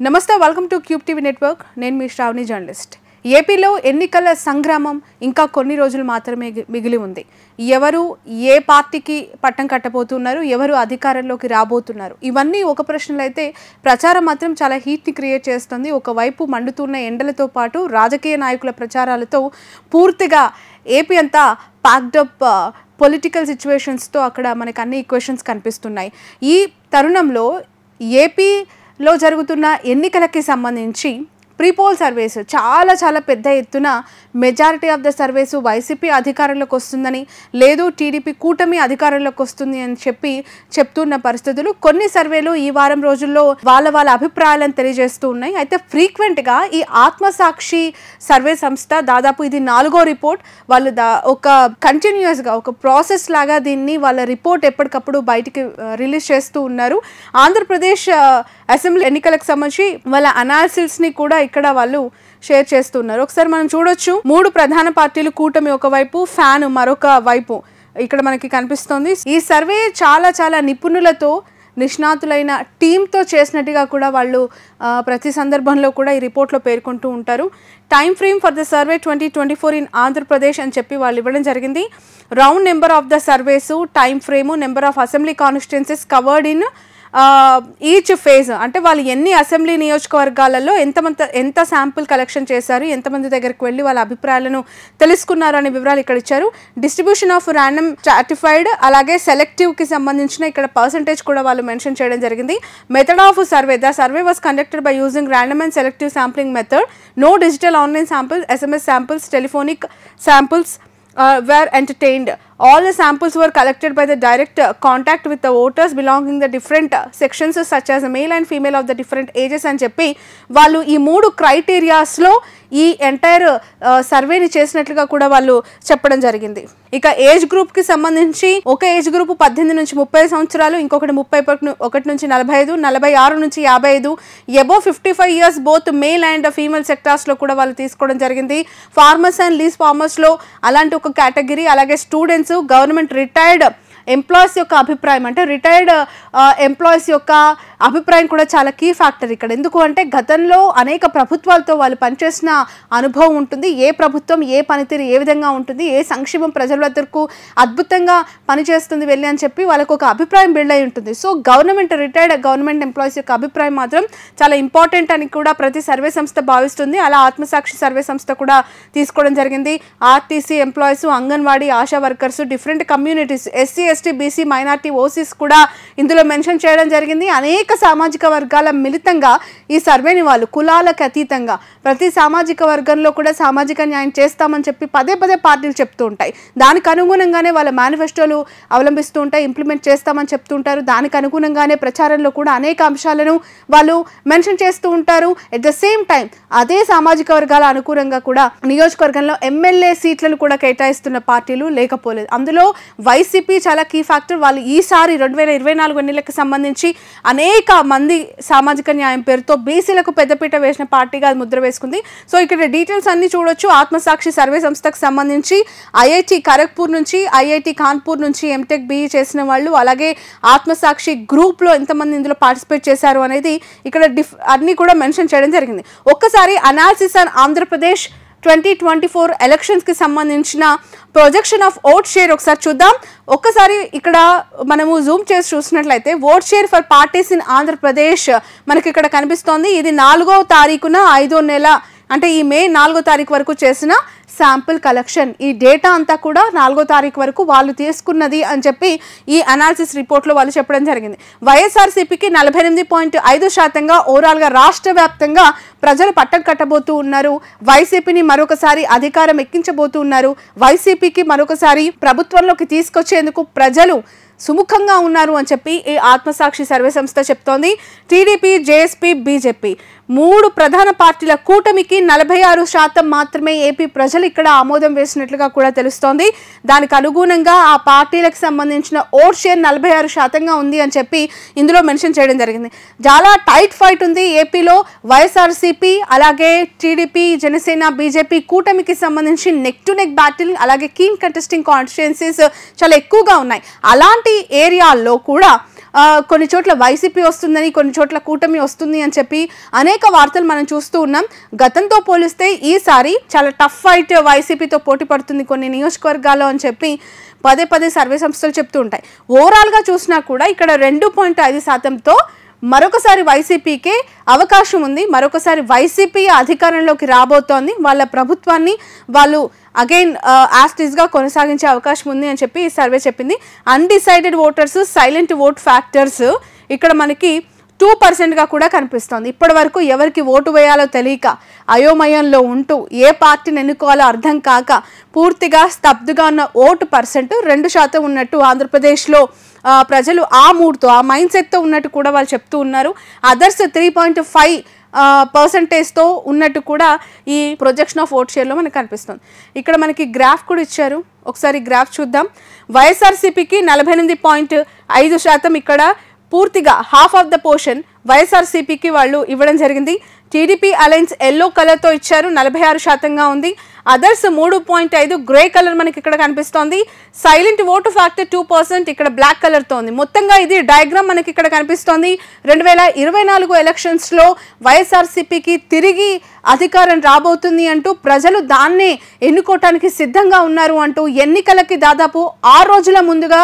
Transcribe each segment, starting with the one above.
నమస్తే, welcome to cube TV network. నేను మీ Shravani journalist. ఏపీలో ఎన్నికల సంగ్రామం ఇంకా కొన్ని రోజులు మాత్రమే మిగిలి ఉంది. ఎవరు ఏ పార్టీకి పట్టం కట్టబోతున్నారు, ఎవరు అధికారంలోకి రాబోతున్నారు, ఇవన్నీ ఒక ప్రశ్నలు అయితే ప్రచారం మాత్రం చాలా హీట్ని క్రియేట్ చేస్తుంది. ఒకవైపు మండుతున్న ఎండలతో పాటు రాజకీయ నాయకుల ప్రచారాలతో పూర్తిగా ఏపీ అంతా ప్యాక్డప్ పొలిటికల్ సిచ్యువేషన్స్తో అక్కడ మనకు అన్ని ఈక్వేషన్స్ కనిపిస్తున్నాయి. ఈ తరుణంలో ఏపీలో జరుగుతున్న ఎన్నికలకి సంబంధించి ప్రీపోల్ సర్వేస్ చాలా పెద్ద ఎత్తున majority of the surveys YCP అధికారంలోకి వస్తుందని, లేదు టీడీపీ కూటమి అధికారంలోకి వస్తుంది అని చెప్తున్న పరిస్థితులు. కొన్ని సర్వేలు ఈ వారం రోజుల్లో వాళ్ళ అభిప్రాయాలను తెలియజేస్తూ ఉన్నాయి. అయితే ఫ్రీక్వెంట్గా ఈ ఆత్మసాక్షి సర్వే సంస్థ దాదాపు ఇది 4వ రిపోర్ట్. వాళ్ళు ఒక కంటిన్యూస్గా ఒక ప్రాసెస్ లాగా దీన్ని వాళ్ళ రిపోర్ట్ ఎప్పటికప్పుడు బయటికి రిలీజ్ చేస్తూ ఉన్నారు. ఆంధ్రప్రదేశ్ అసెంబ్లీ ఎన్నికలకు సంబంధించి వాళ్ళ అనాలిసిస్ని కూడా ఇక్కడ వాళ్ళు షేర్ చేస్తున్నారు. ఒకసారి మనం చూడొచ్చు, 3 ప్రధాన పార్టీలు కూటమి ఒకవైపు, ఫ్యాన్ మరొక వైపు ఇక్కడ మనకి కనిపిస్తుంది. ఈ సర్వే చాలా నిపుణులతో నిష్ణాతులైన టీంతో చేసినట్టుగా కూడా వాళ్ళు ప్రతి సందర్భంలో కూడా ఈ రిపోర్ట్లో పేర్కొంటూ ఉంటారు. Time frame for the survey 2024 in Andhra Pradesh అని చెప్పి వాళ్ళు ఇవ్వడం జరిగింది. Round number of the surveys, time frame, number of assembly constituencies covered in each phase. అంటే వాళ్ళు ఎన్ని అసెంబ్లీ నియోజకవర్గాలలో ఎంత శాంపుల్ కలెక్షన్ చేశారు, ఎంతమంది దగ్గరికి వెళ్ళి వాళ్ళ అభిప్రాయాలను తెలుసుకున్నారు అనే వివరాలు ఇక్కడ ఇచ్చారు. డిస్ట్రిబ్యూషన్ ఆఫ్ ర్యాండమ్ స్ట్రాటిఫైడ్ అలాగే సెలెక్టివ్కి సంబంధించిన ఇక్కడ పర్సంటేజ్ కూడా వాళ్ళు మెన్షన్ చేయడం జరిగింది. Method of survey, the survey was conducted by using random and selective sampling method. No digital online samples, SMS samples, telephonic samples were entertained. All the samples were collected by the direct contact with the voters belonging the different sections such as male and female of the different ages అని చెప్పి వాళ్ళు ఈ 3 క్రైటీరియాస్లో ఈ entire సర్వేని చేసినట్లుగా కూడా వాళ్ళు చెప్పడం జరిగింది. ఇక ఏజ్ గ్రూప్కి సంబంధించి ఒక ఏజ్ గ్రూప్ 18 నుంచి 30 సంవత్సరాలు, ఇంకొకటి 31 నుంచి 45, 46 నుంచి 55, above 55 years both male and female సెక్టార్స్లో కూడా వాళ్ళు తీసుకోవడం జరిగింది. ఫార్మర్స్ అండ్ లీజ్ ఫార్మర్స్లో అలాంటి ఒక కేటగిరీ, అలాగే స్టూడెంట్స్, గవర్నమెంట్ రిటైర్డ్ ఎంప్లాయీస్ యొక్క అభిప్రాయం, అంటే రిటైర్డ్ ఎంప్లాయీస్ యొక్క అభిప్రాయం కూడా చాలా కీ ఫ్యాక్టర్ ఇక్కడ. ఎందుకు అంటే గతంలో అనేక ప్రభుత్వాలతో వాళ్ళు పనిచేసిన అనుభవం ఉంటుంది. ఏ ప్రభుత్వం ఏ పనితీరు ఏ విధంగా ఉంటుంది, ఏ సంక్షేమం ప్రజల వద్దకు అద్భుతంగా పనిచేస్తుంది వెళ్ళి అని చెప్పి వాళ్ళకు ఒక అభిప్రాయం బిల్డ్ అయి ఉంటుంది. సో రిటైర్డ్ గవర్నమెంట్ ఎంప్లాయీస్ యొక్క అభిప్రాయం మాత్రం చాలా ఇంపార్టెంట్ అని కూడా ప్రతి సర్వే సంస్థ భావిస్తుంది. అలా ఆత్మసాక్షి సర్వే సంస్థ కూడా తీసుకోవడం జరిగింది. RTC employees, anganwadi, ASHA workers, different communities, SC, ST, BC, minority, OCs కూడా ఇందులో మెన్షన్ చేయడం జరిగింది. అనేక సామాజిక వర్గాల మిళితంగా ఈ సర్వేని వాళ్ళు కులాలకు అతీతంగా ప్రతి సామాజిక వర్గంలో కూడా సామాజిక న్యాయం చేస్తామని చెప్పి పదే పార్టీలు చెప్తూ ఉంటాయి. దానికి అనుగుణంగానే వాళ్ళ మేనిఫెస్టోలు అవలంబిస్తూ ఉంటాయి, ఇంప్లిమెంట్ చేస్తామని చెప్తుంటారు. దానికి అనుగుణంగానే ప్రచారంలో కూడా అనేక అంశాలను వాళ్ళు మెన్షన్ చేస్తూ ఉంటారు. ఎట్ ద సేమ్ టైం అదే సామాజిక వర్గాల అనుకూలంగా కూడా నియోజకవర్గంలో ఎమ్మెల్యే సీట్లను కూడా కేటాయిస్తున్న పార్టీలు లేకపోలేదు. అందులో వైసీపీ చాలా కీ ఫ్యాక్టర్. వాళ్ళు ఈసారి 2024 ఎన్నికలకు సంబంధించి అనేక మంది సామాజిక న్యాయం పేరుతో బీసీలకు పెద్దపీట వేసిన పార్టీగా అది ముద్ర వేసుకుంది. సో ఇక్కడ డీటెయిల్స్ అన్ని చూడొచ్చు. ఆత్మసాక్షి సర్వే సంస్థకు సంబంధించి IIT ఖరగ్పూర్ నుంచి, IIT కాన్పూర్ నుంచి MTech BE చేసిన వాళ్ళు, అలాగే ఆత్మసాక్షి గ్రూప్లో ఎంతమంది ఇందులో పార్టిసిపేట్ చేశారు అనేది ఇక్కడ అన్ని కూడా మెన్షన్ చేయడం జరిగింది. ఒక్కసారి అనాలిసిస్ ఆన్ ఆంధ్రప్రదేశ్ 2024 ఎలక్షన్స్కి సంబంధించిన ప్రొజెక్షన్ ఆఫ్ ఓట్ షేర్ ఒకసారి చూద్దాం. ఒక్కసారి ఇక్కడ మనము జూమ్ చేసి చూసినట్లయితే vote share for parties in Andhra Pradesh మనకి ఇక్కడ కనిపిస్తోంది. ఇది 4వ తారీఖున 5వ నెల, అంటే ఈ మే 4వ తారీఖు వరకు చేసిన శాంపుల్ కలెక్షన్. ఈ డేటా అంతా కూడా 4వ తారీఖు వరకు వాళ్ళు తీసుకున్నది అని చెప్పి ఈ అనాలిసిస్ రిపోర్ట్లో వాళ్ళు చెప్పడం జరిగింది. వైఎస్ఆర్సీపీకి 48.5% ఓవరాల్గా రాష్ట్ర వ్యాప్తంగా ప్రజలు పట్టం కట్టబోతూ ఉన్నారు. వైసీపీని మరొకసారి అధికారం ఎక్కించబోతూ ఉన్నారు. వైసీపీకి మరొకసారి ప్రభుత్వంలోకి తీసుకొచ్చేందుకు ప్రజలు సుముఖంగా ఉన్నారు అని చెప్పి ఈ ఆత్మసాక్షి సర్వే సంస్థ చెప్తోంది. టీడీపీ, జేఎస్పీ, బీజేపీ 3 ప్రధాన పార్టీల కూటమికి 46% మాత్రమే ఏపీ ప్రజలు ఇక్కడ ఆమోదం వేసినట్లుగా కూడా తెలుస్తోంది. దానికి అనుగుణంగా ఆ పార్టీలకు సంబంధించిన ఓట్ షేర్ 46%గా ఉంది అని చెప్పి ఇందులో మెన్షన్ చేయడం జరిగింది. చాలా టైట్ ఫైట్ ఉంది ఏపీలో. వైఎస్ఆర్సీపీ అలాగే టీడీపీ, జనసేన, బీజేపీ కూటమికి సంబంధించి నెక్ టు నెక్ బ్యాటిల్, అలాగే కీన్ కంటెస్టింగ్ కాన్స్టిట్యుయెన్సీస్ చాలా ఎక్కువగా ఉన్నాయి. అలాంటి ఏరియాల్లో కూడా కొన్ని చోట్ల వైసీపీ వస్తుందని, కొన్ని చోట్ల కూటమి వస్తుంది అని చెప్పి అనేక వార్తలు మనం చూస్తూ ఉన్నాం. గతంతో పోలిస్తే ఈసారి చాలా టఫ్ ఫైట్ వైసీపీతో పోటీ పడుతుంది కొన్ని నియోజకవర్గాల్లో అని చెప్పి పదే పదే సర్వే సంస్థలు చెప్తూ ఉంటాయి. ఓవరాల్గా చూసినా కూడా ఇక్కడ 2.5%తో మరొకసారి వైసీపీకే అవకాశం ఉంది. మరొకసారి వైసీపీ అధికారంలోకి రాబోతోంది. వాళ్ళ ప్రభుత్వాన్ని వాళ్ళు అగైన్ యాస్టిస్గా కొనసాగించే అవకాశం ఉంది అని చెప్పి ఈ సర్వే చెప్పింది. Undecided voters, silent vote factors ఇక్కడ మనకి 2%గా కూడా కనిపిస్తోంది. ఇప్పటి వరకు ఎవరికి ఓటు వేయాలో తెలియక అయోమయంలో ఉంటూ ఏ పార్టీని ఎన్నుకోవాలో అర్థం కాక పూర్తిగా స్తబ్దుగా ఉన్న ఓటు పర్సెంట్ 2% ఉన్నట్టు ఆంధ్రప్రదేశ్లో ప్రజలు ఆ మూడ్తో, ఆ మైండ్ సెట్తో ఉన్నట్టు కూడా వాళ్ళు చెప్తూ ఉన్నారు. అదర్స్ 3.5%తో ఉన్నట్టు కూడా ఈ ప్రొజెక్షన్ ఆఫ్ ఓట్ షేర్లో మనకు కనిపిస్తుంది. ఇక్కడ మనకి గ్రాఫ్ కూడా ఇచ్చారు, ఒకసారి గ్రాఫ్ చూద్దాం. వైఎస్ఆర్సీపీకి 48.5% ఇక్కడ పూర్తిగా హాఫ్ ఆఫ్ ద పోర్షన్ వైఎస్ఆర్సీపీకి వాళ్ళు ఇవ్వడం జరిగింది. టీడీపీ అలయన్స్ ఎల్లో కలర్తో ఇచ్చారు, 46%గా ఉంది. అదర్స్ 3.5 గ్రే కలర్ మనకి ఇక్కడ కనిపిస్తోంది. సైలెంట్ ఓటు ఫ్యాక్టర్ 2% ఇక్కడ బ్లాక్ కలర్తో ఉంది. మొత్తంగా ఇది డయాగ్రామ్ మనకి ఇక్కడ కనిపిస్తోంది. 2024 ఎలక్షన్స్లో వైఎస్ఆర్సీపీకి తిరిగి అధికారం రాబోతుంది అంటూ ప్రజలు దాన్నే ఎన్నుకోవటానికి సిద్ధంగా ఉన్నారు అంటూ ఎన్నికలకి దాదాపు 6 రోజుల ముందుగా,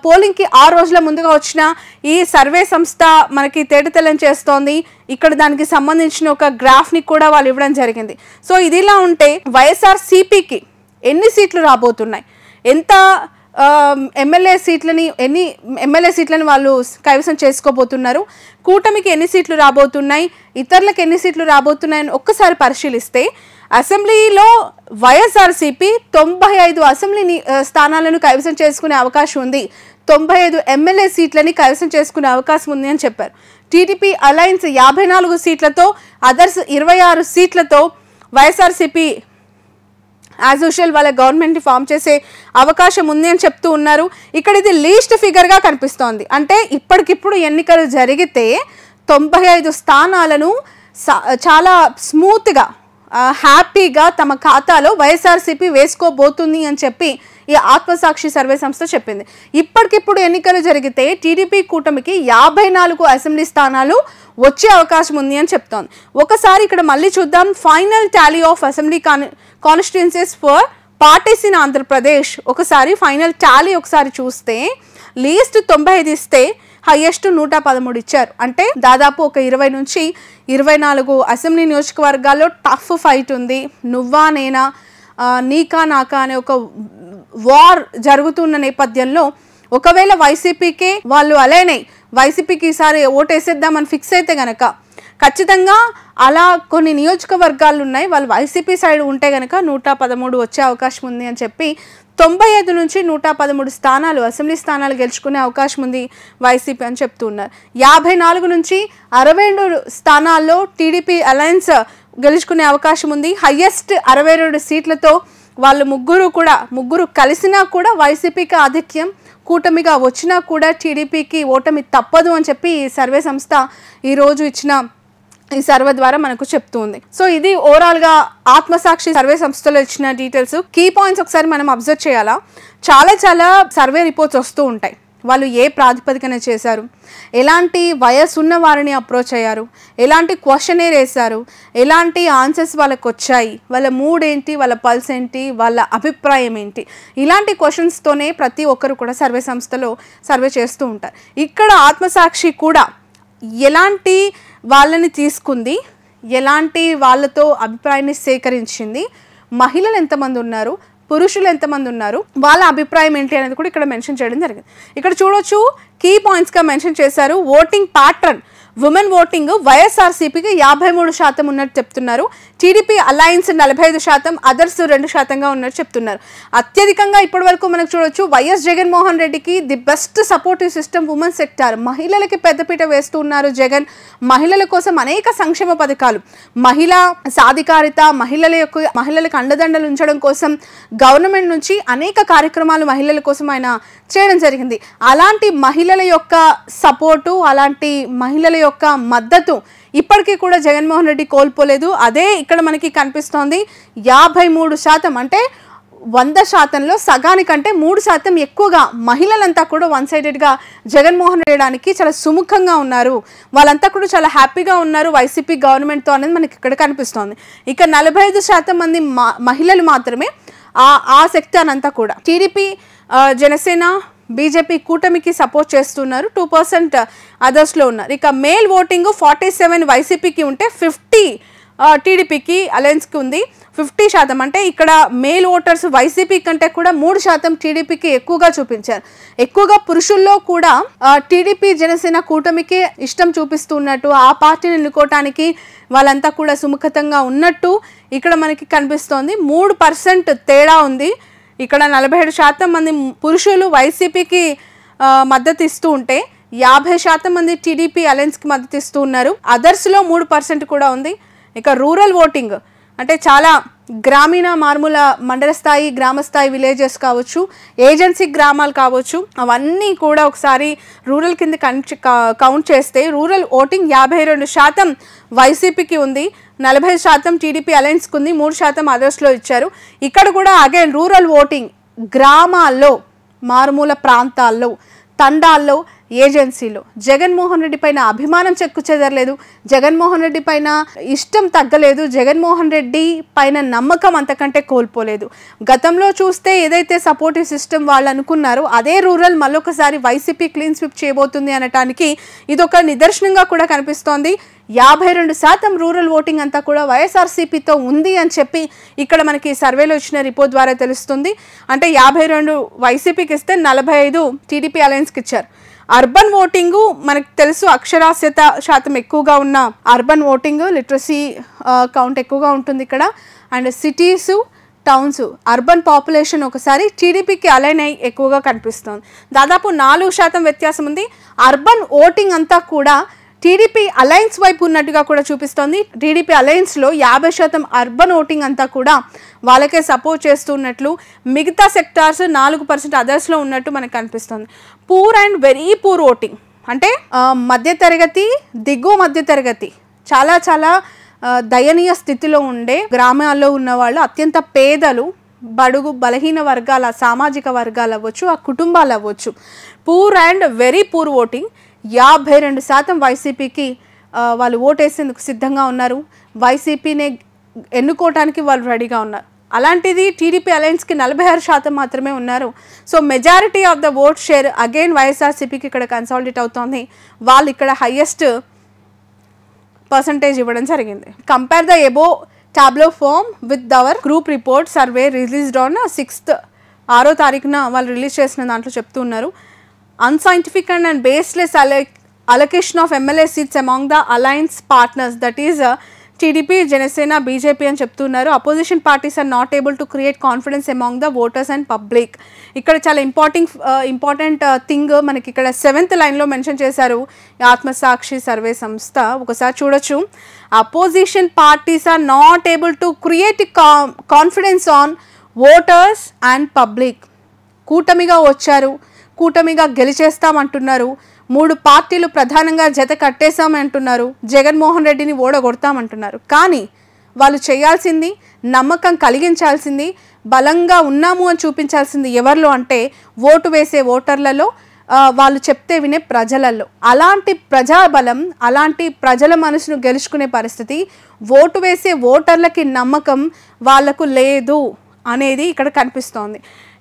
పోలింగ్కి 6 రోజుల ముందుగా వచ్చిన ఈ సర్వే సంస్థ మనకి తేటతెల్లం చేస్తోంది. ఇక్కడ దానికి సంబంధించిన ఒక గ్రాఫ్ని కూడా వాళ్ళు ఇవ్వడం జరిగింది. సో ఇదిలా ఉంటే వైఎస్ఆర్సీపీకి ఎన్ని సీట్లు రాబోతున్నాయి, ఎంత ఎమ్మెల్యే సీట్లని వాళ్ళు కైవసం చేసుకోబోతున్నారు, కూటమికి ఎన్ని సీట్లు రాబోతున్నాయి, ఇతరులకు ఎన్ని సీట్లు రాబోతున్నాయని ఒక్కసారి పరిశీలిస్తే అసెంబ్లీలో వైఎస్ఆర్సీపీ 95 అసెంబ్లీ స్థానాలను కైవసం చేసుకునే అవకాశం ఉంది, 95 ఎమ్మెల్యే సీట్లని కైవసం చేసుకునే అవకాశం ఉంది అని చెప్పారు. టీడీపీ అలయన్స్ 54 సీట్లతో, అదర్స్ 26 సీట్లతో వైఎస్ఆర్సీపీ యాజ్ యూజువల్ వాళ్ళ గవర్నమెంట్ని ఫామ్ చేసే అవకాశం ఉంది అని చెప్తూ ఉన్నారు. ఇక్కడ ఇది లీస్ట్ ఫిగర్గా కనిపిస్తోంది. అంటే ఇప్పటికిప్పుడు ఎన్నికలు జరిగితే 95 స్థానాలను చాలా స్మూత్గా, హ్యాపీగా తమ ఖాతాలో వైఎస్ఆర్సీపీ వేసుకోబోతుంది అని చెప్పి ఈ ఆత్మసాక్షి సర్వే సంస్థ చెప్పింది. ఇప్పటికిప్పుడు ఎన్నికలు జరిగితే టీడీపీ కూటమికి 54 అసెంబ్లీ స్థానాలు వచ్చే అవకాశం ఉంది అని చెప్తోంది. ఒకసారి ఇక్కడ మళ్ళీ చూద్దాం. Final Tally of assembly constituencies for parties in Andhra Pradesh. ఒకసారి ఫైనల్ టాలీ ఒకసారి చూస్తే లీస్ట్ 95 ఇస్తే హైయెస్ట్ 113 ఇచ్చారు. అంటే దాదాపు ఒక 20 నుంచి 24 అసెంబ్లీ నియోజకవర్గాల్లో టఫ్ ఫైట్ ఉంది. నువ్వా నేనా, నీకా నాకా అనే ఒక వార్ జరుగుతున్న నేపథ్యంలో ఒకవేళ వైసీపీకే వాళ్ళు అలైనై వైసీపీకి ఈసారి ఓటేసేద్దామని ఫిక్స్ అయితే గనక ఖచ్చితంగా అలా కొన్ని నియోజకవర్గాలు ఉన్నాయి, వాళ్ళు వైసీపీ సైడ్ ఉంటే గనక 113 వచ్చే అవకాశం ఉంది అని చెప్పి 95 నుంచి 113 స్థానాలు, అసెంబ్లీ స్థానాలు గెలుచుకునే అవకాశం ఉంది వైసీపీ అని చెప్తూ ఉన్నారు. 54 నుంచి 62 స్థానాల్లో టీడీపీ అలయన్స్ గెలుచుకునే అవకాశం ఉంది. హైయెస్ట్ 62 సీట్లతో వాళ్ళు ముగ్గురు కలిసినా కూడా వైసీపీకి ఆధిక్యం, కూటమిగా వచ్చినా కూడా టీడీపీకి ఓటమి తప్పదు అని చెప్పి ఈ సర్వే సంస్థ ఈరోజు ఇచ్చిన ఈ సర్వే ద్వారా మనకు చెప్తుంది. సో ఇది ఓవరాల్గా ఆత్మసాక్షి సర్వే సంస్థలో ఇచ్చిన డీటెయిల్స్. కీ పాయింట్స్ ఒకసారి మనం అబ్జర్వ్ చేయాలా, చాలా సర్వే రిపోర్ట్స్ వస్తూ ఉంటాయి. వాళ్ళు ఏ ప్రాతిపదికన చేశారు, ఎలాంటి వయసు ఉన్న వారిని అప్రోచ్ అయ్యారు, ఎలాంటి క్వశ్చనేర్ వేశారు, ఎలాంటి ఆన్సర్స్ వాళ్ళకి వచ్చాయి, వాళ్ళ మూడ్ ఏంటి, వాళ్ళ పల్స్ ఏంటి, వాళ్ళ అభిప్రాయం ఏంటి, ఇలాంటి క్వశ్చన్స్తోనే ప్రతి ఒక్కరు కూడా సర్వే సంస్థలో సర్వే చేస్తూ ఉంటారు. ఇక్కడ ఆత్మసాక్షి కూడా ఎలాంటి వాళ్ళని తీసుకుంది, ఎలాంటి వాళ్ళతో అభిప్రాయాన్ని సేకరించింది, మహిళలు ఎంతమంది ఉన్నారు, పురుషులు ఎంతమంది ఉన్నారు, వాళ్ళ అభిప్రాయం ఏంటి అనేది కూడా ఇక్కడ మెన్షన్ చేయడం జరిగింది. ఇక్కడ చూడొచ్చు, కీ పాయింట్స్గా మెన్షన్ చేశారు. ఓటింగ్ ప్యాటర్న్, ఉమెన్ ఓటింగ్ వైఎస్ఆర్సీపీకి 53% ఉన్నట్టు చెప్తున్నారు. టీడీపీ అలయన్స్ 45%, అదర్స్ 2%గా ఉన్నట్టు చెప్తున్నారు. అత్యధికంగా ఇప్పటి వరకు మనకు చూడొచ్చు వైఎస్ జగన్మోహన్ రెడ్డికి the best supportive system women sector, మహిళలకి పెద్దపీట వేస్తూ ఉన్నారు జగన్. మహిళల కోసం అనేక సంక్షేమ పథకాలు, మహిళా సాధికారిత, మహిళలకు అండదండలు ఉంచడం కోసం గవర్నమెంట్ నుంచి అనేక కార్యక్రమాలు మహిళల కోసం ఆయన చేయడం జరిగింది. అలాంటి మహిళల యొక్క సపోర్టు, అలాంటి మహిళల యొక్క మద్దతు ఇప్పటికీ కూడా జగన్మోహన్ రెడ్డి కోల్పోలేదు. అదే ఇక్కడ మనకి కనిపిస్తోంది. 53% అంటే 100%లో సగానికంటే 3% ఎక్కువగా మహిళలంతా కూడా వన్ సైడెడ్గా జగన్మోహన్ రెడ్డికి చాలా సుముఖంగా ఉన్నారు, వాళ్ళంతా కూడా చాలా హ్యాపీగా ఉన్నారు వైసీపీ గవర్నమెంట్తో అనేది మనకి ఇక్కడ కనిపిస్తోంది. ఇక 45% మంది మహిళలు మాత్రమే ఆ సెక్టర్ అంతా కూడా టీడీపీ జనసేన బీజేపీ కూటమికి సపోర్ట్ చేస్తున్నారు, 2% అదర్స్లో ఉన్నారు. ఇక మేల్ ఓటింగ్ 47 వైసీపీకి ఉంటే 50 టీడీపీకి అలయన్స్కి ఉంది. 50% అంటే ఇక్కడ మేల్ ఓటర్స్ వైసీపీ కంటే కూడా 3% టీడీపీకి ఎక్కువగా చూపించారు. ఎక్కువగా పురుషుల్లో కూడా టీడీపీ జనసేన కూటమికి ఇష్టం చూపిస్తున్నట్టు, ఆ పార్టీని ఎన్నుకోవటానికి వాళ్ళంతా కూడా సుముఖతంగా ఉన్నట్టు ఇక్కడ మనకి కనిపిస్తోంది. 3% తేడా ఉంది. ఇక్కడ 47% మంది పురుషులు వైసీపీకి మద్దతు ఇస్తూ ఉంటే 50% మంది టీడీపీ అలయన్స్కి మద్దతు ఇస్తూ ఉన్నారు. అదర్స్లో 3% కూడా ఉంది. ఇక రూరల్ ఓటింగ్ అంటే చాలా గ్రామీణ మారుమూల మండల స్థాయి గ్రామ స్థాయి విలేజెస్ కావచ్చు, ఏజెన్సీ గ్రామాలు కావచ్చు, అవన్నీ కూడా ఒకసారి రూరల్ కింద కౌంట్ చేస్తే రూరల్ ఓటింగ్ 52% వైసీపీకి ఉంది, 40% టీడీపీ అలయన్స్కి ఉంది, 3% అదర్స్లో ఇచ్చారు. ఇక్కడ కూడా అగైన్ రూరల్ ఓటింగ్ గ్రామాల్లో మారుమూల ప్రాంతాల్లో తండాల్లో ఏజెన్సీలో జగన్మోహన్ రెడ్డి పైన అభిమానం చెక్కు చెదరలేదు, జగన్మోహన్ రెడ్డి పైన ఇష్టం తగ్గలేదు, జగన్మోహన్ రెడ్డి పైన నమ్మకం అంతకంటే కోల్పోలేదు. గతంలో చూస్తే ఏదైతే సపోర్టివ్ సిస్టమ్ వాళ్ళు అనుకున్నారో అదే రూరల్ మళ్ళొకసారి వైసీపీ క్లీన్ స్విప్ చేయబోతుంది అనటానికి ఇదొక నిదర్శనంగా కూడా కనిపిస్తోంది. 52% రూరల్ ఓటింగ్ అంతా కూడా వైఎస్ఆర్సీపీతో ఉంది అని చెప్పి ఇక్కడ మనకి సర్వేలో ఇచ్చిన రిపోర్ట్ ద్వారా తెలుస్తుంది. అంటే 52 వైసీపీకి ఇస్తే 45 టీడీపీ అలయన్స్కి ఇచ్చారు. అర్బన్ ఓటింగు మనకు తెలుసు, అక్షరాస్యత శాతం ఎక్కువగా ఉన్న అర్బన్ ఓటింగ్ లిటరసీ కౌంట్ ఎక్కువగా ఉంటుంది ఇక్కడ. And cities towns urban population ఒకసారి టీడీపీకి అలైన్ అయ్యి ఎక్కువగా కనిపిస్తుంది. దాదాపు 4% వ్యత్యాసం ఉంది. అర్బన్ ఓటింగ్ అంతా కూడా టీడీపీ అలయన్స్ వైపు ఉన్నట్టుగా కూడా చూపిస్తోంది. టీడీపీ అలయన్స్లో 50% అర్బన్ ఓటింగ్ అంతా కూడా వాళ్ళకే సపోర్ట్ చేస్తున్నట్లు, మిగతా సెక్టార్స్ 4% అదర్స్లో ఉన్నట్టు మనకు కనిపిస్తుంది. Poor and very poor voting అంటే మధ్యతరగతి దిగువ మధ్యతరగతి చాలా చాలా దయనీయ స్థితిలో ఉండే గ్రామాల్లో ఉన్న వాళ్ళు, అత్యంత పేదలు, బడుగు బలహీన వర్గాల సామాజిక వర్గాలు అవ్వచ్చు, ఆ కుటుంబాలు అవ్వచ్చు, poor and very poor voting 52% వైసీపీకి వాళ్ళు ఓటేసేందుకు సిద్ధంగా ఉన్నారు, వైసీపీని ఎన్నుకోవటానికి వాళ్ళు రెడీగా ఉన్నారు. అలాంటిది టీడీపీ అలయన్స్కి 46% మాత్రమే ఉన్నారు. So majority of the vote share again వైఎస్ఆర్సీపీకి ఇక్కడ కన్సాలిడేట్ అవుతోంది. వాళ్ళు ఇక్కడ హైయెస్ట్ పర్సంటేజ్ ఇవ్వడం జరిగింది. Compare the above table form with our group report survey released on 6th 6వ తారీఖున వాళ్ళు రిలీజ్ చేసిన దాంట్లో చెప్తున్నారు. Unscientific and baseless allocation of MLA seats among the alliance partners, that is TDP, Janasena, BJP అని చెప్తున్నారు. Opposition parties are not able to create confidence among the voters and public. ఇక్కడ చాలా ఇంపార్టెంట్ థింగ్ మనకి ఇక్కడ 7th లైన్లో mention చేశారు ఆత్మసాక్షి survey సంస్థ. ఒకసారి చూడొచ్చు. Opposition parties are not able to create confidence on voters and public. కూటమిగా వచ్చారు, కూటమిగా గెలిచేస్తామంటున్నారు, 3 పార్టీలు ప్రధానంగా జత కట్టేశామంటున్నారు, జగన్మోహన్ రెడ్డిని ఓడగొడతామంటున్నారు. కానీ వాళ్ళు చేయాల్సింది, నమ్మకం కలిగించాల్సింది, బలంగా ఉన్నాము అని చూపించాల్సింది ఎవరిలో అంటే ఓటు వేసే ఓటర్లలో, వాళ్ళు చెప్తే వినే ప్రజలలో. అలాంటి ప్రజాబలం, అలాంటి ప్రజల మనసును గెలుచుకునే పరిస్థితి, ఓటు వేసే ఓటర్లకి నమ్మకం వాళ్లకు లేదు అనేది ఇక్కడ కనిపిస్తోంది.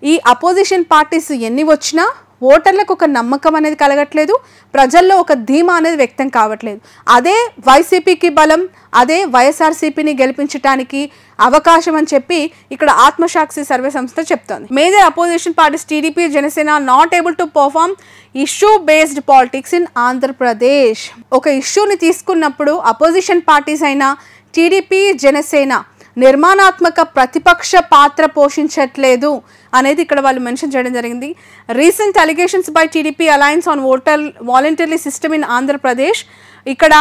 ఈ అపోజిషన్ పార్టీస్ ఎన్ని వచ్చినా ఓటర్లకు ఒక నమ్మకం అనేది కలగట్లేదు, ప్రజల్లో ఒక ధీమా అనేది వ్యక్తం కావట్లేదు. అదే వైసీపీకి బలం, అదే వైఎస్ఆర్సీపీని గెలిపించడానికి అవకాశం అని చెప్పి ఇక్కడ ఆత్మసాక్షి సర్వే సంస్థ చెప్తోంది. Major opposition parties TDP, Janasena not able to perform issue based politics in Andhra Pradesh. ఒక ఇష్యూని తీసుకున్నప్పుడు అపోజిషన్ పార్టీస్ అయినా టీడీపీ, జనసేన నిర్మాణాత్మక ప్రతిపక్ష పాత్ర పోషించట్లేదు అనేది ఇక్కడ వాళ్ళు మెన్షన్ చేయడం జరిగింది. Recent allegations by TDP alliance on voter voluntary system in Andhra Pradesh. ఇక్కడ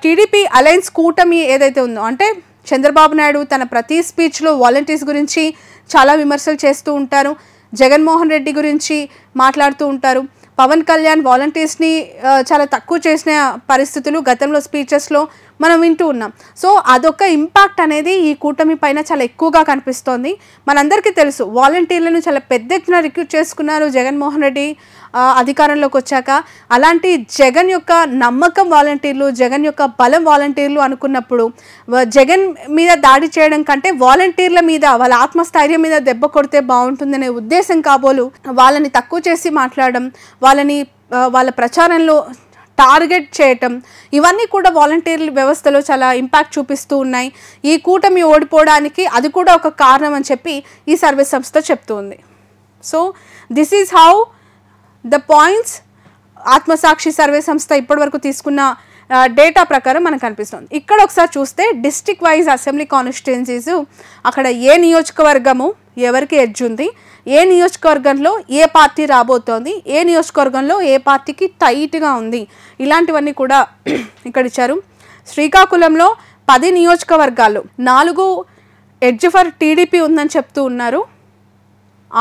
టీడీపీ అలయన్స్ కూటమి ఏదైతే ఉందో, అంటే చంద్రబాబు నాయుడు తన ప్రతి స్పీచ్లో వాలంటీర్స్ గురించి చాలా విమర్శలు చేస్తూ ఉంటారు, జగన్మోహన్ రెడ్డి గురించి మాట్లాడుతూ ఉంటారు, పవన్ కళ్యాణ్ వాలంటీర్స్ని చాలా తక్కువ చేసిన పరిస్థితులు గతంలో స్పీచెస్లో మనం వింటూ ఉన్నాం. సో అదొక ఇంపాక్ట్ అనేది ఈ కూటమి పైన చాలా ఎక్కువగా కనిపిస్తోంది. మనందరికీ తెలుసు వాలంటీర్లను చాలా పెద్ద ఎత్తున రిక్రూట్ చేసుకున్నారు జగన్మోహన్ రెడ్డి అధికారంలోకి వచ్చాక. అలాంటి జగన్ యొక్క నమ్మకం వాలంటీర్లు, జగన్ యొక్క బలం వాలంటీర్లు అనుకున్నప్పుడు జగన్ మీద దాడి చేయడం కంటే వాలంటీర్ల మీద, వాళ్ళ ఆత్మస్థైర్యం మీద దెబ్బ కొడితే బాగుంటుందనే ఉద్దేశం కాబోలు వాళ్ళని తక్కువ చేసి మాట్లాడడం, వాళ్ళ ప్రచారంలో టార్గెట్ చేయటం, ఇవన్నీ కూడా వాలంటీర్ వ్యవస్థలో చాలా ఇంపాక్ట్ చూపిస్తూ ఉన్నాయి. ఈ కూటమి ఓడిపోవడానికి అది కూడా ఒక కారణం అని చెప్పి ఈ సర్వే సంస్థ చెప్తుంది. So this is how the points Aatmasakshi survey సంస్థ ఇప్పటివరకు తీసుకున్న డేటా ప్రకారం మనకు కనిపిస్తుంది. ఇక్కడ ఒకసారి చూస్తే డిస్ట్రిక్ట్ వైజ్ అసెంబ్లీ కాన్స్టిట్యుయెన్సీస్, అక్కడ ఏ నియోజకవర్గము ఎవరికి ఎడ్జ్ ఉంది, ఏ నియోజకవర్గంలో ఏ పార్టీ రాబోతోంది, ఏ నియోజకవర్గంలో ఏ పార్టీకి టైట్గా ఉంది, ఇలాంటివన్నీ కూడా ఇక్కడ ఇచ్చారు. శ్రీకాకుళంలో 10 నియోజకవర్గాలు 4 ఎడ్జ్ ఫర్ టీడీపీ ఉందని చెప్తూ ఉన్నారు,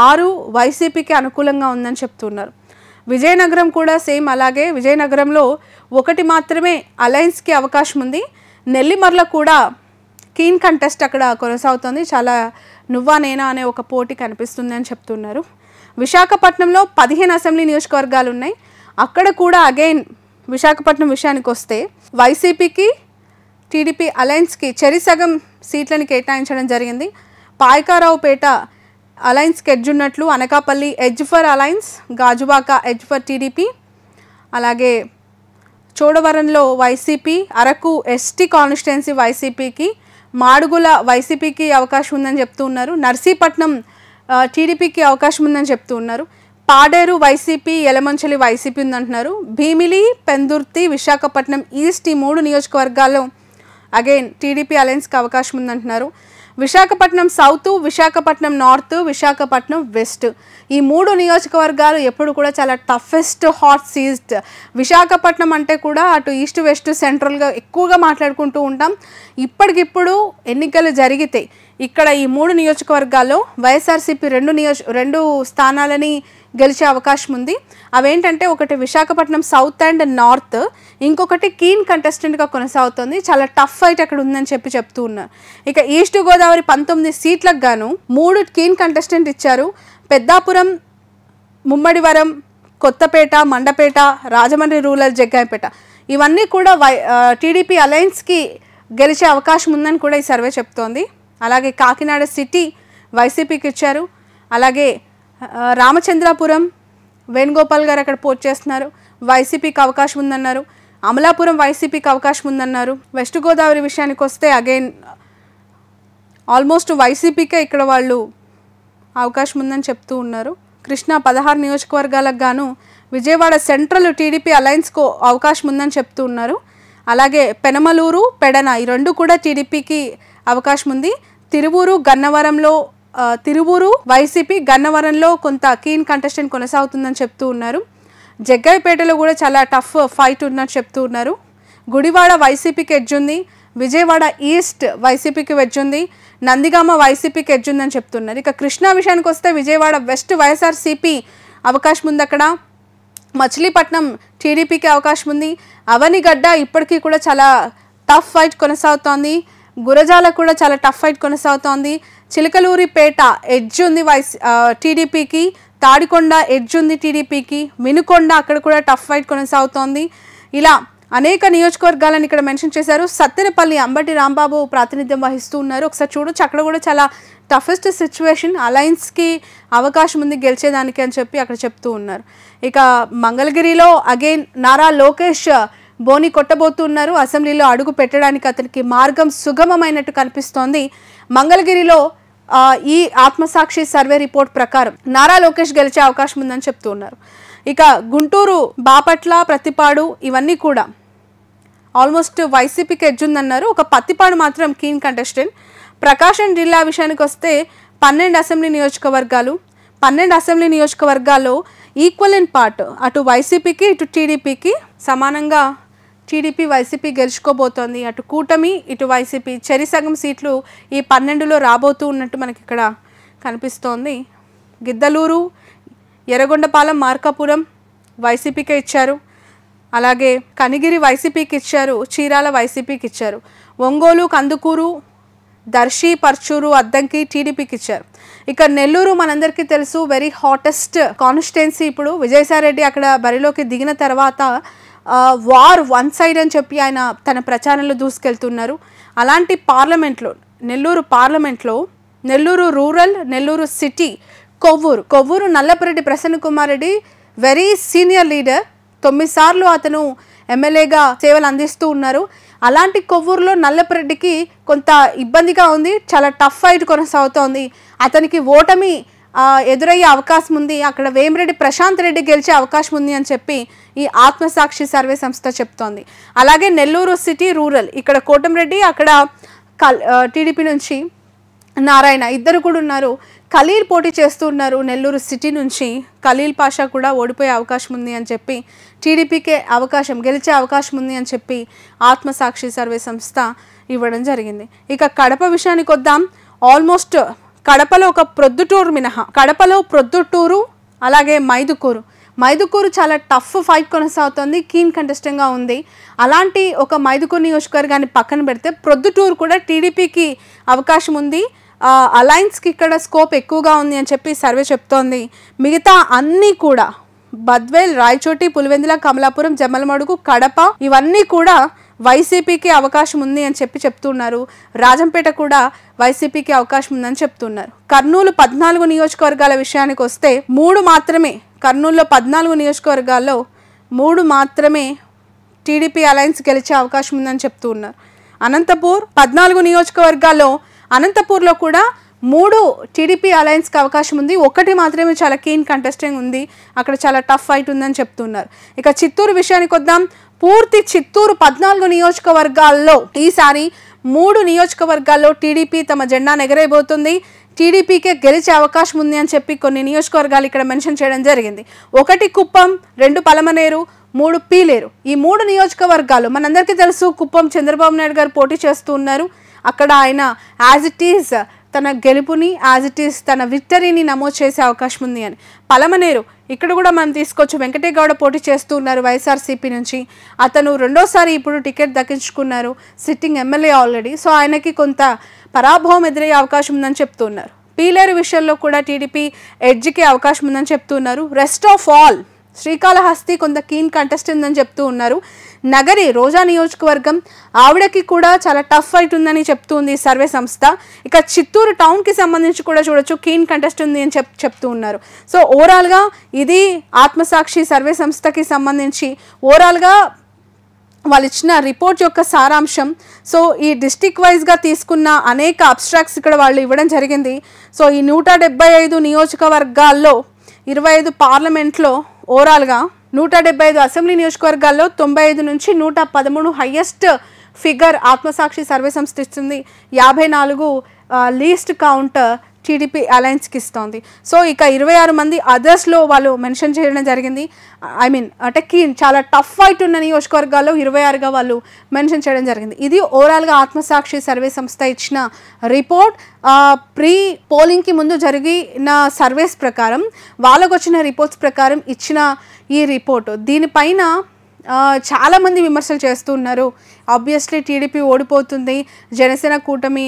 6 వైసీపీకి అనుకూలంగా ఉందని చెప్తున్నారు. విజయనగరం కూడా సేమ్ అలాగే. విజయనగరంలో 1 మాత్రమే అలయన్స్కి అవకాశం ఉంది. నెల్లిమర్ల కూడా కీన్ కంటెస్ట్ అక్కడ కొనసాగుతుంది, చాలా నువ్వా నేనా అనే ఒక పోటీ కనిపిస్తుంది అని చెప్తున్నారు. విశాఖపట్నంలో 15 అసెంబ్లీ నియోజకవర్గాలు ఉన్నాయి. అక్కడ కూడా అగైన్ విశాఖపట్నం విషయానికి వస్తే వైసీపీకి టీడీపీ అలయన్స్కి చెరిసగం సీట్లను కేటాయించడం జరిగింది. పాయకారావుపేట అలయన్స్కి ఎడ్జ్ ఉన్నట్లు, Anakapalli edge for alliance, Gajuwaka edge for TDP, అలాగే చోడవరంలో వైసీపీ, అరకు ఎస్టీ కాన్స్టిట్యుయెన్సీ వైసీపీకి, మాడుగుల వైసీపీకి అవకాశం ఉందని చెప్తూ ఉన్నారు. నర్సీపట్నం టీడీపీకి అవకాశం ఉందని చెప్తూ ఉన్నారు. పాడేరు వైసీపీ, యలమంచిలి వైసీపీ ఉందంటున్నారు. భీమిలి, పెందుర్తి, విశాఖపట్నం ఈస్ట్ ఈ 3 నియోజకవర్గాల్లో అగైన్ టీడీపీ అలయన్స్కి అవకాశం ఉందంటున్నారు. Visakhapatnam south, Visakhapatnam north, Visakhapatnam west ఈ 3 నియోజకవర్గాలు ఎప్పుడు కూడా చాలా టఫెస్ట్ హాట్ సీజ్డ్. విశాఖపట్నం అంటే కూడా అటు ఈస్ట్ వెస్ట్ సెంట్రల్గా ఎక్కువగా మాట్లాడుకుంటూ ఉంటాం. ఇప్పటికిప్పుడు ఎన్నికలు జరిగితే ఇక్కడ ఈ 3 నియోజకవర్గాల్లో వైఎస్ఆర్సీపీ 2 స్థానాలని గెలిచే అవకాశం ఉంది. అవేంటంటే ఒకటి విశాఖపట్నం సౌత్ అండ్ నార్త్, ఇంకొకటి కీన్ కంటెస్టెంట్గా కొనసాగుతుంది. చాలా టఫ్ ఫైట్ అక్కడ ఉందని చెప్తూ ఉన్నారు. ఇక ఈస్ట్ గోదావరి 19 సీట్లకు గాను 3 కీన్ కంటెస్టెంట్ ఇచ్చారు. పెద్దాపురం, ముమ్మడివరం, కొత్తపేట, మండపేట, రాజమండ్రి రూరల్, జగ్గాయపేట ఇవన్నీ కూడా టీడీపీ అలయన్స్కి గెలిచే అవకాశం ఉందని కూడా ఈ సర్వే చెప్తోంది. అలాగే కాకినాడ సిటీ వైసీపీకి ఇచ్చారు. అలాగే రామచంద్రాపురం వేణుగోపాల్ గారు అక్కడ పోటీ చేస్తున్నారు, వైసీపీకి అవకాశం ఉందన్నారు. అమలాపురం వైసీపీకి అవకాశం ఉందన్నారు. వెస్ట్ గోదావరి విషయానికి వస్తే అగైన్ ఆల్మోస్ట్ వైసీపీకే ఇక్కడ వాళ్ళు అవకాశం ఉందని చెప్తూ ఉన్నారు. కృష్ణా 16 నియోజకవర్గాలకు గాను విజయవాడ సెంట్రల్ టీడీపీ అలయన్స్కు అవకాశం ఉందని చెప్తూ ఉన్నారు. అలాగే పెనమలూరు, పెడన ఈ 2 కూడా టీడీపీకి అవకాశం ఉంది. తిరువూరు వైసీపీ, గన్నవరంలో కొంత కీన్ కంటెస్టెంట్ కొనసాగుతుందని చెప్తూ ఉన్నారు. జగ్గైపేటలో కూడా చాలా టఫ్ ఫైట్ ఉన్నట్టు చెప్తూ ఉన్నారు. గుడివాడ వైసీపీకి ఎడ్జ్ ఉంది. విజయవాడ ఈస్ట్ వైసీపీకి ఎడ్జ్ ఉంది. నందిగామ వైసీపీకి ఎడ్జ్ ఉందని చెప్తున్నారు. ఇక కృష్ణా విషయానికి వస్తే విజయవాడ వెస్ట్ వైఎస్ఆర్సీపీ అవకాశం ఉంది. అక్కడ మచిలీపట్నం టీడీపీకి అవకాశం ఉంది. అవనిగడ్డ ఇప్పటికీ కూడా చాలా టఫ్ ఫైట్ కొనసాగుతోంది. గురజాల కూడా చాలా టఫ్ ఫైట్ కొనసాగుతోంది. చిలకలూరిపేట ఎడ్జ్ ఉంది టీడీపీకి, తాడికొండ ఎడ్జ్ ఉంది టీడీపీకి, వినుకొండ అక్కడ కూడా టఫ్ ఫైట్ కొనసాగుతోంది. ఇలా అనేక నియోజకవర్గాలను ఇక్కడ మెన్షన్ చేశారు. సత్తెనపల్లి అంబటి రాంబాబు ప్రాతినిధ్యం వహిస్తూ ఉన్నారు. ఒకసారి చూడొచ్చు, అక్కడ కూడా చాలా టఫెస్ట్ సిచ్యువేషన్, అలయన్స్కి అవకాశం ఉంది గెలిచేదానికి అని చెప్పి అక్కడ చెప్తూ ఉన్నారు. ఇక మంగళగిరిలో అగైన్ నారా లోకేష్ బోని కొట్టబోతున్నారు. అసెంబ్లీలో అడుగు పెట్టడానికి అతనికి మార్గం సుగమమైనట్టు కనిపిస్తోంది. మంగళగిరిలో ఈ ఆత్మసాక్షి సర్వే రిపోర్ట్ ప్రకారం నారా లోకేష్ గెలిచే అవకాశం ఉందని చెప్తూ ఉన్నారు. ఇక గుంటూరు, బాపట్ల, ప్రతిపాడు ఇవన్నీ కూడా ఆల్మోస్ట్ వైసీపీకి ఎడ్జ్ ఉందన్నారు. ఒక పత్తిపాడు మాత్రం కీన్ కంటెస్టెంట్. ప్రకాశం జిల్లా విషయానికి వస్తే 12 అసెంబ్లీ నియోజకవర్గాల్లో ఈక్వల్ ఇన్ పార్ట్ అటు వైసీపీకి ఇటు టీడీపీకి సమానంగా టీడీపీ వైసీపీ గెలుచుకోబోతోంది. అటు కూటమి ఇటు వైసీపీ చెరిసగం సీట్లు ఈ 12లో రాబోతూ ఉన్నట్టు మనకి ఇక్కడ కనిపిస్తోంది. గిద్దలూరు, ఎర్రగొండపాలెం, మార్కాపురం వైసీపీకే ఇచ్చారు. అలాగే కనిగిరి వైసీపీకి ఇచ్చారు, చీరాల వైసీపీకి ఇచ్చారు. ఒంగోలు, కందుకూరు, దర్శి, పర్చూరు, అద్దంకి టీడీపీకి ఇచ్చారు. ఇక నెల్లూరు మనందరికీ తెలుసు, వెరీ హాటెస్ట్ కాన్స్టిట్యుయెన్సీ. ఇప్పుడు విజయసాయిరెడ్డి అక్కడ బరిలోకి దిగిన తర్వాత వార్ వన్ సైడ్ అని చెప్పి ఆయన తన ప్రచారంలో దూసుకెళ్తున్నారు. అలాంటి పార్లమెంట్లో, నెల్లూరు పార్లమెంట్లో Nellore rural, Nellore city, Kovvur Nallapureddy Prasanna Kumar Reddy very senior leader. 9 సార్లు అతను ఎమ్మెల్యేగా సేవలు అందిస్తూ ఉన్నారు. అలాంటి కొవ్వూరులో నల్లపురెడ్డికి కొంత ఇబ్బందిగా ఉంది, చాలా టఫ్ ఫైట్ కొనసాగుతోంది. అతనికి ఓటమి ఎదురయ్యే అవకాశం ఉంది. అక్కడ వేమిరెడ్డి ప్రశాంత్ రెడ్డి గెలిచే అవకాశం ఉంది అని చెప్పి ఈ ఆత్మసాక్షి సర్వే సంస్థ చెప్తోంది. అలాగే నెల్లూరు సిటీ రూరల్, ఇక్కడ కోటంరెడ్డి, అక్కడ టీడీపీ నుంచి నారాయణ ఇద్దరు కూడా ఉన్నారు. ఖలీల్ పోటీ చేస్తూ ఉన్నారు నెల్లూరు సిటీ నుంచి. ఖలీల్ పాషా కూడా ఓడిపోయే అవకాశం ఉంది అని చెప్పి, టీడీపీకే గెలిచే అవకాశం ఉంది అని చెప్పి ఆత్మసాక్షి సర్వే సంస్థ ఇవ్వడం జరిగింది. ఇక కడప విషయానికి వద్దాం. ఆల్మోస్ట్ కడపలో ఒక ప్రొద్దుటూరు మినహా, కడపలో ప్రొద్దుటూరు అలాగే మైదుకూరు చాలా టఫ్ ఫైట్ కొనసాగుతుంది, కీన్ కంటెస్టింగ్గా ఉంది. అలాంటి ఒక మైదుకూరు నియోజకవర్గాన్ని పక్కన పెడితే ప్రొద్దుటూరు కూడా టీడీపీకి అవకాశం ఉంది. అలయన్స్కి ఇక్కడ స్కోప్ ఎక్కువగా ఉంది అని చెప్పి సర్వే చెప్తోంది. మిగతా అన్నీ కూడా బద్వేల్, రాయచోటి, పులివెందుల, కమలాపురం, జమ్మలమడుగు, కడప ఇవన్నీ కూడా వైసీపీకి అవకాశం ఉంది అని చెప్తున్నారు. రాజంపేట కూడా వైసీపీకి అవకాశం ఉందని చెప్తున్నారు. కర్నూలు 14 నియోజకవర్గాల విషయానికి వస్తే 3 మాత్రమే, కర్నూలులో 14 నియోజకవర్గాల్లో 3 మాత్రమే టీడీపీ అలయన్స్ గెలిచే అవకాశం ఉందని చెప్తూ ఉన్నారు. అనంతపూర్ 14 నియోజకవర్గాల్లో అనంతపూర్లో కూడా 3 టీడీపీ అలయన్స్కి అవకాశం ఉంది, 1 మాత్రమే చాలా కీన్ కంటెస్టింగ్ ఉంది, అక్కడ చాలా టఫ్ ఫైట్ ఉందని చెప్తున్నారు. ఇక చిత్తూరు విషయానికి వద్దాం. పూర్తి చిత్తూరు 14 నియోజకవర్గాల్లో ఈసారి 3 నియోజకవర్గాల్లో టీడీపీ తమ జెండా ఎగరేయబోతుంది. టీడీపీకే గెలిచే అవకాశం ఉంది అని చెప్పి కొన్ని నియోజకవర్గాలు ఇక్కడ మెన్షన్ చేయడం జరిగింది. 1 కుప్పం, 2 పలమనేరు, 3 పీలేరు. ఈ 3 నియోజకవర్గాలు మనందరికీ తెలుసు. కుప్పం చంద్రబాబు నాయుడు గారు పోటీ చేస్తూ ఉన్నారు. అక్కడ ఆయన యాజ్ ఇట్ ఈజ్ తన గెలుపుని, యాజ్ ఇట్ ఈజ్ తన విక్టరీని నమోదు చేసే అవకాశం ఉంది అని. పలమనేరు ఇక్కడ కూడా మనం తీసుకోవచ్చు. వెంకటేగౌడ పోటీ చేస్తూ ఉన్నారు వైఎస్ఆర్సీపీ నుంచి. అతను 2వ సారి ఇప్పుడు టికెట్ దక్కించుకున్నారు, సిట్టింగ్ ఎమ్మెల్యే ఆల్రెడీ. సో ఆయనకి కొంత పరాభవం ఎదురయ్యే అవకాశం ఉందని చెప్తున్నారు. పీలేరు విషయంలో కూడా టీడీపీ ఎడ్జ్కి అవకాశం ఉందని చెప్తున్నారు. రెస్ట్ ఆఫ్ ఆల్ శ్రీకాళహస్తి కొంత కీన్ కంటెస్ట్ ఉందని చెప్తూ ఉన్నారు. నగరి రోజా నియోజకవర్గం, ఆవిడకి కూడా చాలా టఫ్ ఫైట్ ఉందని చెప్తుంది సర్వే సంస్థ. ఇక చిత్తూరు టౌన్కి సంబంధించి కూడా చూడొచ్చు, కీన్ కంటెస్ట్ ఉంది అని చెప్తూ ఉన్నారు. సో ఓవరాల్గా ఇది ఆత్మసాక్షి సర్వే సంస్థకి సంబంధించి ఓవరాల్గా వాళ్ళు ఇచ్చిన రిపోర్ట్ యొక్క సారాంశం. సో ఈ డిస్టిక్ వైజ్గా తీసుకున్న అనేక అబ్స్ట్రాక్ట్స్ ఇక్కడ వాళ్ళు ఇవ్వడం జరిగింది. సో ఈ 175 నియోజకవర్గాల్లో 25 పార్లమెంట్లో ఓవరాల్గా 175 అసెంబ్లీ నియోజకవర్గాల్లో 95 నుంచి 113 హయ్యెస్ట్ ఫిగర్ ఆత్మసాక్షి సర్వే సంస్థ ఇస్తుంది. 54 లీస్ట్ కౌంట్ టీడీపీ అలయన్స్కి ఇస్తోంది. సో ఇక 26 మంది అదర్స్లో వాళ్ళు మెన్షన్ చేయడం జరిగింది. అంటే చాలా టఫ్ ఫైట్ ఉన్న నియోజకవర్గాల్లో 26గా వాళ్ళు మెన్షన్ చేయడం జరిగింది. ఇది ఓవరాల్గా ఆత్మసాక్షి సర్వే సంస్థ ఇచ్చిన రిపోర్ట్. ప్రీ పోలింగ్కి ముందు జరిగిన సర్వేస్ ప్రకారం, వాళ్ళకు వచ్చిన రిపోర్ట్స్ ప్రకారం ఇచ్చిన ఈ రిపోర్టు. దీనిపైన చాలామంది విమర్శలు చేస్తూ ఉన్నారు. ఆబ్వియస్లీ టీడీపీ ఓడిపోతుంది, జనసేన కూటమి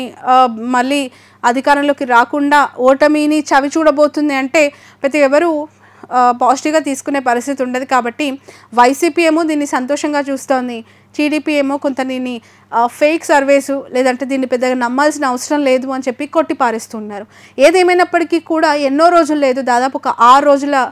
మళ్ళీ అధికారంలోకి రాకుండా ఓటమిని చవి చూడబోతుంది అంటే ప్రతి ఎవరు పాజిటివ్గా తీసుకునే పరిస్థితి ఉండదు. కాబట్టి వైసీపీ ఏమో దీన్ని సంతోషంగా చూస్తోంది, టీడీపీ ఏమో కొంత దీన్ని ఫేక్ సర్వేసు, లేదంటే దీన్ని పెద్దగా నమ్మాల్సిన అవసరం లేదు అని చెప్పి కొట్టిపారేస్తున్నారు. ఏదేమైనప్పటికీ కూడా ఎన్నో రోజులు లేదు, దాదాపు ఒక 6 రోజుల